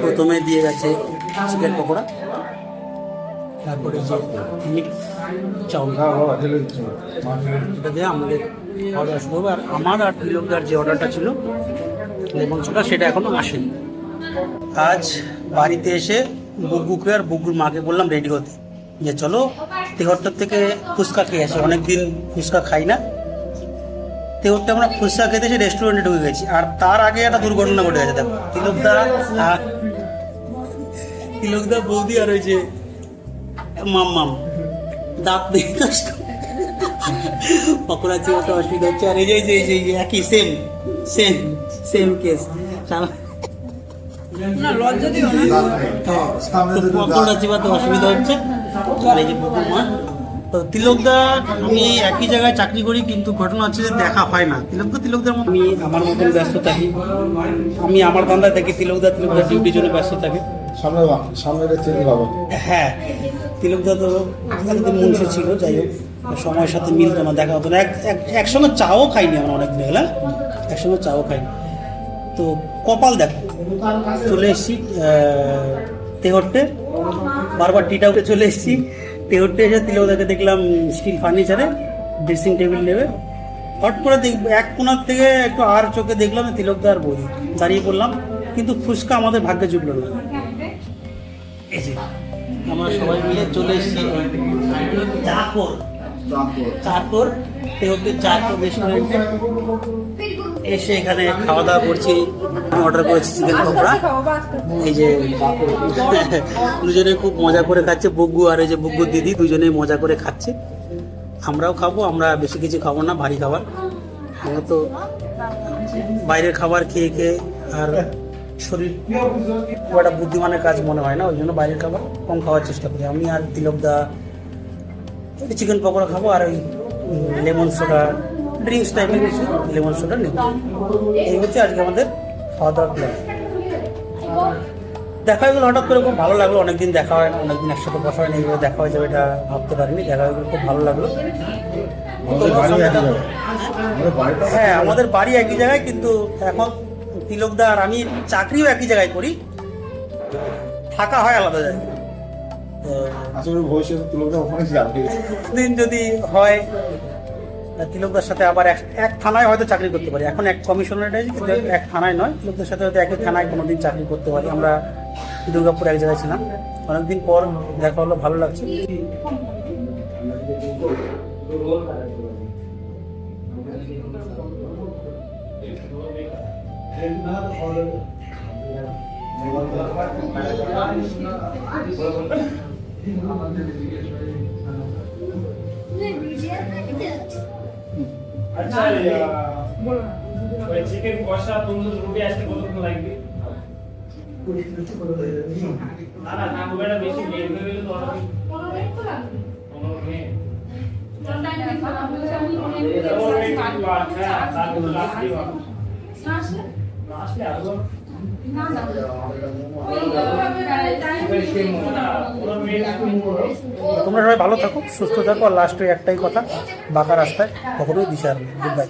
প্রথমে দিয়ে গেছে চিকেন পকোড়া, তারপরে যে মিক্স চাউমিন, এটা দিয়ে আমাদের অর্ডার শুরু হবে। আর আমার আর তিলকদার যে অর্ডারটা ছিল লেমন সোডা, সেটা এখনও আসেনি। আজ বাড়িতে এসে বুকবুকে আর বুকগুর মাকে বললাম রেডি হতে, যে চলো তেহট্টার থেকে ফুচকা খেয়ে আসি, অনেকদিন ফুচকা খাই না। তেহট্টে আমরা ফুচকা খেতে এসে রেস্টুরেন্টে ঢুকে গেছি, আর তার আগে একটা দুর্ঘটনা ঘটে গেছে। দেখো তিলকদা বৌদি আর ওই যে মাম্মাম দাঁত দিয়ে পকোড়া চিবাতে অসুবিধা হচ্ছে। আর এই যে একই same same same case, pakora চিবাতে অসুবিধা হচ্ছে। আর এই যে বুকুর মা, তো তিলকদা আমি একই জায়গায় চাকরি করি, কিন্তু ঘটনা হচ্ছে যে দেখা হয় না। তিলকদার আমি আমার মতন ব্যস্ত থাকি, আমি আমার ধান্দায় থাকি, তিলকদার ডিউটির জন্য ব্যস্ত থাকে। হ্যাঁ, তিলকদা তো একদিন মুন্সি ছিল, যাই হোক সময়ের সাথে মিলতো না, দেখা হতো না। একসঙ্গে চাও খাইনি আমরা অনেকদিন হলে, একসঙ্গে চাও খাইনি। তো কপাল দেখো, চলে এসেছি তেহট্টে, বারবার টিটা উঠে চলে এসেছি তেহট্টে। এসে তিলকদাকে দেখলাম স্টিল ফার্নিচারে ড্রেসিং টেবিল নেবে। হট করে এক কোনার থেকে একটু আর চোখে দেখলাম তিলকদা আর বৌদি দাঁড়িয়ে পড়লাম, কিন্তু ফুচকা আমাদের ভাগ্যে জুটল না। এই যে আমরা সবাই মিলে চলে এসেছি চারপুর তেহট্টে চারপুর রেস্টুরেন্টে। এসে এখানে খাওয়া দাওয়া করছি, অর্ডার করেছি চিকেন পকোড়া। এই যে দুজনে খুব মজা করে খাচ্ছে, বুগ্গু আর এই যে বুগ্গুর দিদি দুজনেই মজা করে খাচ্ছে। আমরাও খাবো, আমরা বেশি কিছু খাবো না, ভারী খাবার। আমরা তো বাইরের খাবার খেয়ে খেয়ে আর শরীর খুব একটা বুদ্ধিমানের কাজ মনে হয় না, ওই জন্য বাইরের খাবার কম খাওয়ার চেষ্টা করি। আমি আর তিলকদা চিকেন পকোড়া খাবো, আর ওই লেমন সোডা ড্রিঙ্কস টাইপের কিছু লেমন সোডা নেব। এই হচ্ছে আজকে আমাদের খাওয়া দাওয়ার প্ল্যান। দেখা হয়ে গেলো হঠাৎ করে, খুব ভালো লাগলো। অনেকদিন দেখা হয় না, অনেকদিন একসাথে বসা হয় না, এইভাবে দেখা হয়ে যাবে এটা ভাবতে পারিনি। দেখা হয়ে গেলো, খুব ভালো লাগলো। হ্যাঁ, আমাদের বাড়ি একই জায়গায়, কিন্তু এখন তিলকদা আর আমি চাকরিও একই জায়গায় করি, থাকা হয় আলাদা জায়গায়। দিন যদি হয় তিলকদার সাথে আবার এক থানায় হয়তো চাকরি করতে পারি। এখন এক কমিশনারেট আছে, কিন্তু এক থানায় নয়। তিলকদার সাথে হয়তো একই থানায় কোনোদিন চাকরি করতে পারি। আমরা দুর্গাপুর এক জায়গায় ছিলাম, অনেকদিন পর দেখা হলো, ভালো লাগছে। আচ্ছা, ওই চিকেন কষা তন্দুর রুটি আসতে কতক্ষণ লাগবে? না না না, খুব একটা বেশি লেট হয়ে গেলে তো অনেক 15 মিনিট তো লাগবে। 15 মিনিট তোমরা সবাই ভালো থাকো, সুস্থ থাকো। আর লাস্টে একটাই কথা, বাঁকা রাস্তায় কখনোই দিশা। Good bye.